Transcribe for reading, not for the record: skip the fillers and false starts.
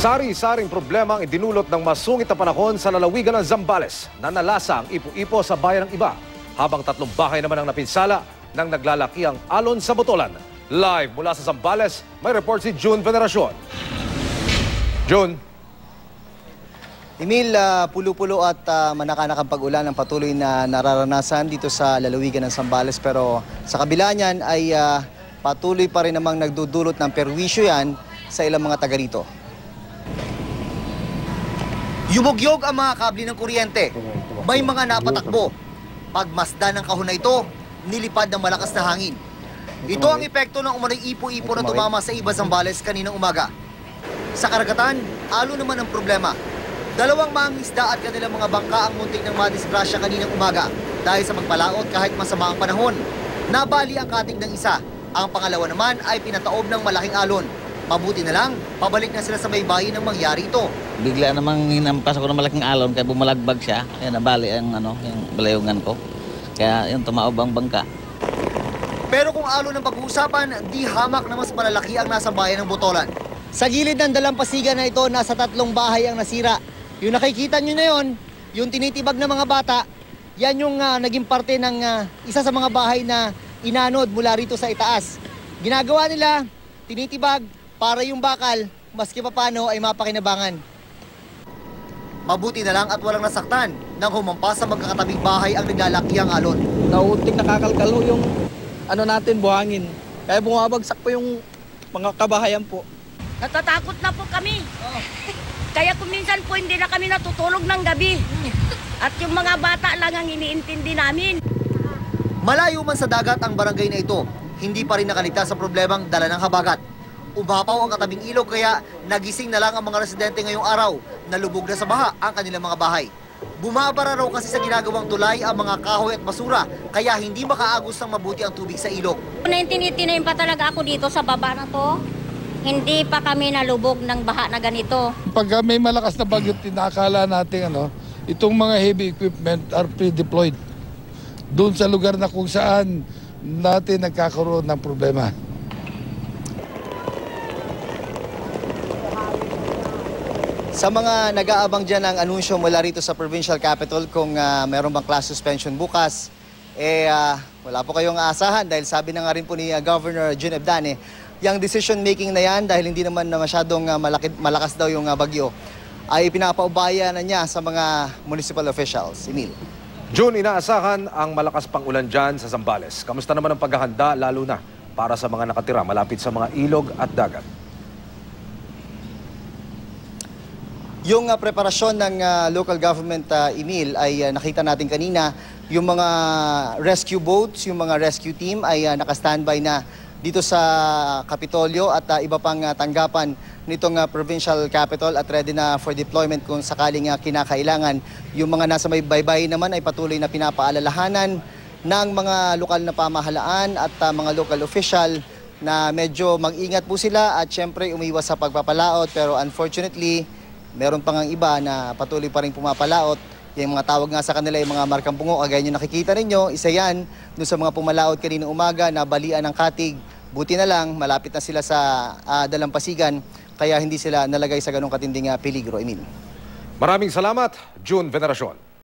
Sari-saring problema ang idinulot ng masungit na panahon sa lalawigan ng Zambales na nalasa ang ipo-ipo sa bayan ng iba, habang 3 bahay naman ang napinsala ng naglalakiang alon sa Botolan. Live mula sa Zambales, may report si June Veneracion. June. Emil, pulo-pulo at manakanakang pag-ulan ang patuloy na nararanasan dito sa lalawigan ng Zambales, pero sa kabila niyan ay patuloy pa rin namang nagdudulot ng perwisyo yan sa ilang mga taga rito. Yumugyog ang mga kable ng kuryente. May mga napatakbo. Pagmasdan ng kahon na ito, nilipad ng malakas na hangin. Ito ang epekto ng umano'y ipo-ipo na tumama sa iba Zambales kaninang umaga. Sa karagatan, alo naman ang problema. 2 mangingisda at kanilang mga bangka ang muntik ng madisgrasya kaninang umaga dahil sa magpalaot kahit masama ang panahon. Nabali ang katig ng isa. Ang pangalawa naman ay pinataob ng malaking alon. Mabuti na lang, pabalik na sila sa may bayi nang mangyari ito. Bigla namang hinampas ako ng malaking alon kaya bumalagbag siya. Kaya nabali ang yung balayungan ko. Kaya yung tumaob ang bangka. Pero kung alon ang pag-uusapan, di hamak na mas malalaki ang nasa bayan ng Botolan. Sa gilid ng dalampasigan na ito, nasa 3 bahay ang nasira. Yung nakikita nyo na yon, yung tinitibag ng mga bata, yan yung naging parte ng isa sa mga bahay na inanod mula rito sa itaas. Ginagawa nila, tinitibag para yung bakal, maski papano ay mapakinabangan. Mabuti na lang at walang nasaktan nang humampas sa magkakatabing bahay ang naglalakiang alon. Nautik nakakalkalo yung natin buhangin. Kaya bumabagsak po yung mga kabahayan po. Natatakot na po kami. Kaya kung minsan po hindi na kami natutulog ng gabi. At yung mga bata lang ang iniintindi namin. Malayo man sa dagat ang barangay na ito, hindi pa rin nakaligtas sa problemang dala ng habagat. Umapaw ang katabing ilog kaya nagising na lang ang mga residente ngayong araw na lubog na sa baha ang kanilang mga bahay. Bumabara raw kasi sa ginagawang tulay ang mga kahoy at basura kaya hindi makaagos ng mabuti ang tubig sa ilog. 1989 pa talaga ako dito sa baba na to. Hindi pa kami nalubog ng baha na ganito. Pag may malakas na bagyo, tinakala natin itong mga heavy equipment are pre-deployed doon sa lugar na kung saan natin nagkakaroon ng problema. Sa mga nag-aabang dyan ang anunsyo mula rito sa Provincial Capital kung meron bang class suspension bukas, wala po kayong aasahan dahil sabi na nga rin po ni Governor June Ebdane, yung decision making na yan dahil hindi naman na masyadong malakas daw yung bagyo, ay pinapaubaya na niya sa mga municipal officials. Emil. June, inaasahan ang malakas pang ulan dyan sa Zambales. Kamusta naman ang paghahanda lalo na para sa mga nakatira malapit sa mga ilog at dagat? Yung preparasyon ng local government, Emil, ay nakita natin kanina. Yung mga rescue boats, yung mga rescue team ay naka-standby na dito sa Kapitolyo at iba pang tanggapan nitong provincial capital at ready na for deployment kung sakaling kinakailangan. Yung mga nasa may baybay naman ay patuloy na pinapaalalahanan ng mga lokal na pamahalaan at mga local official na medyo mag-ingat po sila at syempre umiwas sa pagpapalaot. Pero unfortunately, meron pang ang iba na patuloy pa rin pumapalaot. Yung mga tawag nga sa kanila yung mga markang bungo, kagaya nyo nakikita ninyo, isa yan doon sa mga pumalaot kanina umaga na balian ng katig. Buti na lang, malapit na sila sa dalampasigan, kaya hindi sila nalagay sa ganong katinding peligro. Emil. Maraming salamat, June Veneracion.